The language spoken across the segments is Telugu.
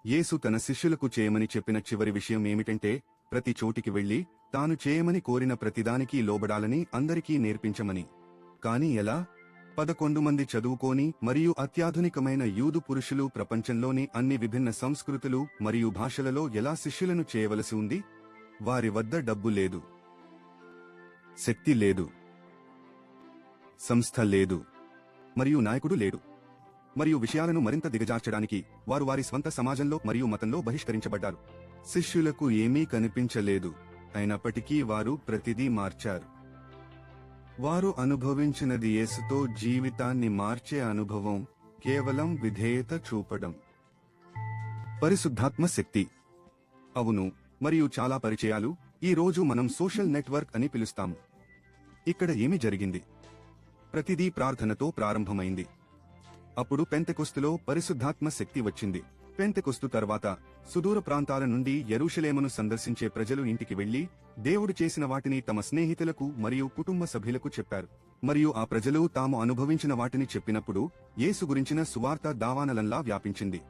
యేసు తన శిష్యులకు చేయమని చెప్పిన చివరి విషయం ఏమిటంటే, ప్రతి చోటికి వెళ్లి తాను చేయమని కోరిన ప్రతిదానికి లోబడాలని అందరికీ నేర్పించమని. కాని ఎలా? 11 మంది చదువుకోని మరియు అత్యాధునికమైన యూదు పురుషులు ప్రపంచంలోని అన్ని విభిన్న సంస్కృతులు మరియు భాషలలో ఎలా శిష్యులను చేయవలసి ఉంది? వారి వద్ద డబ్బు లేదు, శక్తి లేదు, సంస్థ లేదు, మరియు నాయకుడు లేడు. మరియు విషయాలను మరింత దిగజార్చడానికి వారు వారి స్వంత సమాజంలో మరియు మతంలో బహిష్కరించబడ్డారు. శిష్యులకు ఏమీ కనిపించలేదు, అయినప్పటికీ వారు ప్రతిదీ మార్చారు. వారు అనుభవించినది యేసుతో జీవితాన్ని మార్చే అనుభవం, కేవలం విధేయత చూపడం. పరిశుద్ధాత్మ శక్తి. అవును, మరియు చాలా పరిచయాలు ఈ రోజు మనం సోషల్ నెట్వర్క్ అని పిలుస్తాము. ఇక్కడ ఏమి జరిగింది? ప్రతిదీ ప్రార్థనతో ప్రారంభమైంది. అప్పుడు పెంతెకొస్తులో పరిశుద్ధాత్మ శక్తి వచ్చింది. పెంతెకొస్తు తర్వాత సుదూర ప్రాంతాల నుండి యెరూషలేమును సందర్శించే ప్రజలు ఇంటికి వెళ్లి దేవుడు చేసిన వాటిని తమ స్నేహితులకు మరియు కుటుంబ సభ్యులకు చెప్పారు. మరియు ఆ ప్రజలు తాము అనుభవించిన వాటిని చెప్పినప్పుడు యేసు గురించిన సువార్త దావానలంలా వ్యాపించింది.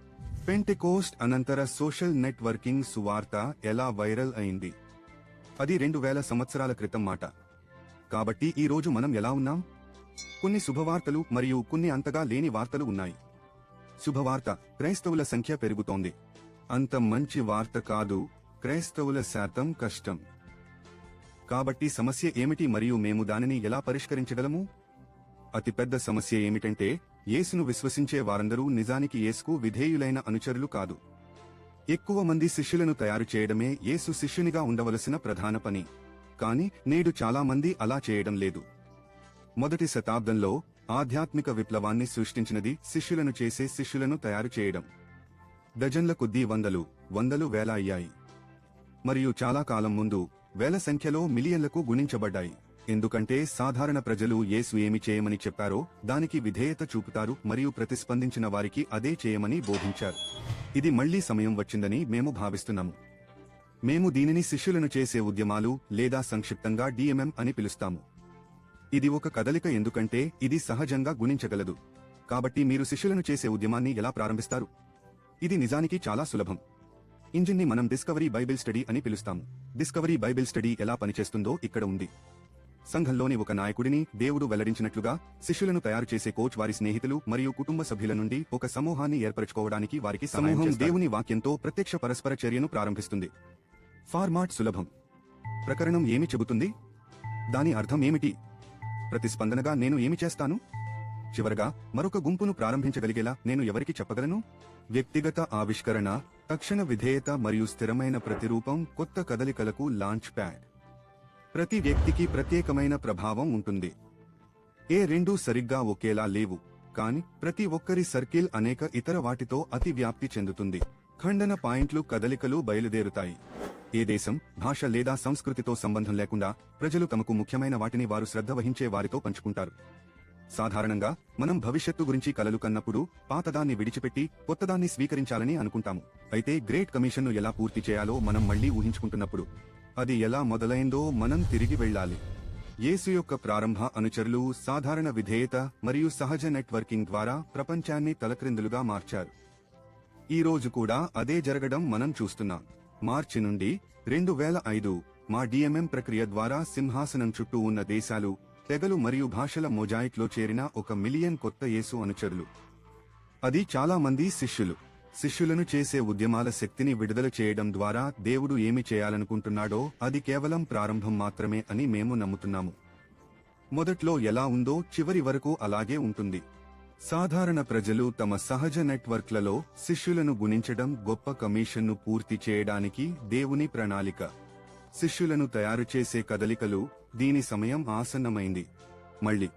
పెంటెకోస్ట్ అనంతర సోషల్ నెట్వర్కింగ్ సువార్త ఎలా వైరల్ అయింది? అది 2000 సంవత్సరాల క్రితం మాట. కాబట్టి ఈ రోజు మనం ఎలా ఉన్నాం? కొన్ని శుభవార్తలు మరియు కొన్ని అంతగా లేని వార్తలు ఉన్నాయి. శుభవార్త: క్రైస్తవుల సంఖ్య పెరుగుతోంది. అంత మంచి వార్త కాదు, క్రైస్తవుల శాతం కష్టం. కాబట్టి సమస్య ఏమిటి మరియు మేము దానిని ఎలా పరిష్కరించగలము? అతిపెద్ద సమస్య ఏమిటంటే, యేసును విశ్వసించే వారందరూ నిజానికి యేసుకు విధేయులైన అనుచరులు కాదు. ఎక్కువ మంది శిష్యులను తయారు చేయడమే యేసు శిష్యునిగా ఉండవలసిన ప్రధాన పని. కాని నేడు చాలా మంది అలా చేయడం లేదు. మొదటి శతాబ్దంలో ఆధ్యాత్మిక విప్లవాన్ని సృష్టించినది శిష్యులను చేసే శిష్యులను తయారు చేయడం. డజన్ల కొద్దీ వందలు వేల అయ్యాయి. మరియు చాలా కాలం ముందు వేల సంఖ్యలో మిలియన్లకు గుణించబడ్డాయి. ఎందుకంటే సాధారణ ప్రజలు యేసు ఏమి చేయమని చెప్పారో దానికి విధేయత చూపుతారు మరియు ప్రతిస్పందించిన వారికి అదే చేయమని బోధించారు. ఇది మళ్లీ సమయం వచ్చిందని మేము భావిస్తున్నాము. మేము దీనిని శిష్యులను చేసే ఉద్యమాలు లేదా సంక్షిప్తంగా DMM అని పిలుస్తాము. ఇది ఒక కదలిక ఎందుకంటే ఇది సహజంగా గుణించగలదు. కాబట్టి మీరు శిష్యులను చేసే ఉద్యమాన్ని ఎలా ప్రారంభిస్తారు? ఇది నిజానికి చాలా సులభం. ఇంజిన్ని మనం డిస్కవరీ బైబిల్ స్టడీ అని పిలుస్తాము. డిస్కవరీ బైబిల్ స్టడీ ఎలా పనిచేస్తుందో ఇక్కడ ఉంది. సంఘంలోని ఒక నాయకుడిని దేవుడు వెల్లడించినట్లుగా శిష్యులను తయారు చేసే కోచ్ వారి స్నేహితులు మరియు కుటుంబ సభ్యుల నుండి ఒక సమూహాన్ని ఏర్పరచుకోవడానికి వారికి సమూహం దేవుని వాక్యంతో ప్రత్యక్ష పరస్పర చర్యను ప్రారంభిస్తుంది. ఫార్మాట్ సులభం. ప్రకరణం ఏమి చెబుతుంది? దాని అర్థం ఏమిటి? ప్రతిస్పందనగా నేను ఏమి చేస్తాను? చివరగా మరొక గుంపును ప్రారంభించగలిగేలా నేను ఎవరికి చెప్పగలను? వ్యక్తిగత ఆవిష్కరణ, తక్షణ విధేయత మరియు స్థిరమైన ప్రతిరూపం కొత్త కదలికలకు లాంచ్ ప్యాడ్. ప్రతి వ్యక్తికి ప్రత్యేకమైన ప్రభావం ఉంటుంది. ఏ రెండూ సరిగ్గా ఒకేలా లేవు, కాని ప్రతి ఒక్కరి సర్కిల్ అనేక ఇతర వాటితో అతి వ్యాప్తి చెందుతుంది. ఖండన పాయింట్లు కదలికలు బయలుదేరుతాయి. ఏ దేశం, భాష లేదా సంస్కృతితో సంబంధం లేకుండా ప్రజలు తమకు ముఖ్యమైన వాటిని వారు శ్రద్ధ వహించే వారితో పంచుకుంటారు. సాధారణంగా మనం భవిష్యత్తు గురించి కలలు కన్నప్పుడు పాతదాన్ని విడిచిపెట్టి కొత్తదాన్ని స్వీకరించాలని అనుకుంటాము. అయితే గ్రేట్ కమిషన్ను ఎలా పూర్తి చేయాలో మనం మళ్లీ ఊహించుకుంటున్నప్పుడు అది ఎలా మొదలైందో మనం తిరిగి వెళ్ళాలి. యేసు యొక్క ప్రారంభ అనుచరులు సాధారణ విధేయత మరియు సహజ నెట్వర్కింగ్ ద్వారా ప్రపంచాన్ని తలక్రిందులుగా మార్చారు. ఈ రోజు కూడా అదే జరగడం మనం చూస్తున్నాం. మార్చి నుండి 2005 మా DMM ప్రక్రియ ద్వారా సింహాసనం చుట్టూ ఉన్న దేశాలు, తెగలు మరియు భాషల మొజాయిక్లో చేరిన 1 మిలియన్ కొత్త యేసు అనుచరులు. అది చాలా మంది శిష్యులను చేసే ఉద్యమాల శక్తిని విడుదల చేయడం ద్వారా దేవుడు ఏమి చేయాలనుకుంటున్నాడో అది కేవలం ప్రారంభం మాత్రమే అని మేము నమ్ముతున్నాము. మొదట్లో ఎలా ఉందో చివరి వరకు అలాగే ఉంటుంది. సాధారణ ప్రజలు తమ సహజ నెట్వర్క్లలో శిష్యులను గుణించడం గొప్ప కమిషన్ను పూర్తి చేయడానికి దేవుని ప్రణాళిక. శిష్యులను తయారు చేసే కదలికలు, దీని సమయం ఆసన్నమైంది. మళ్ళీ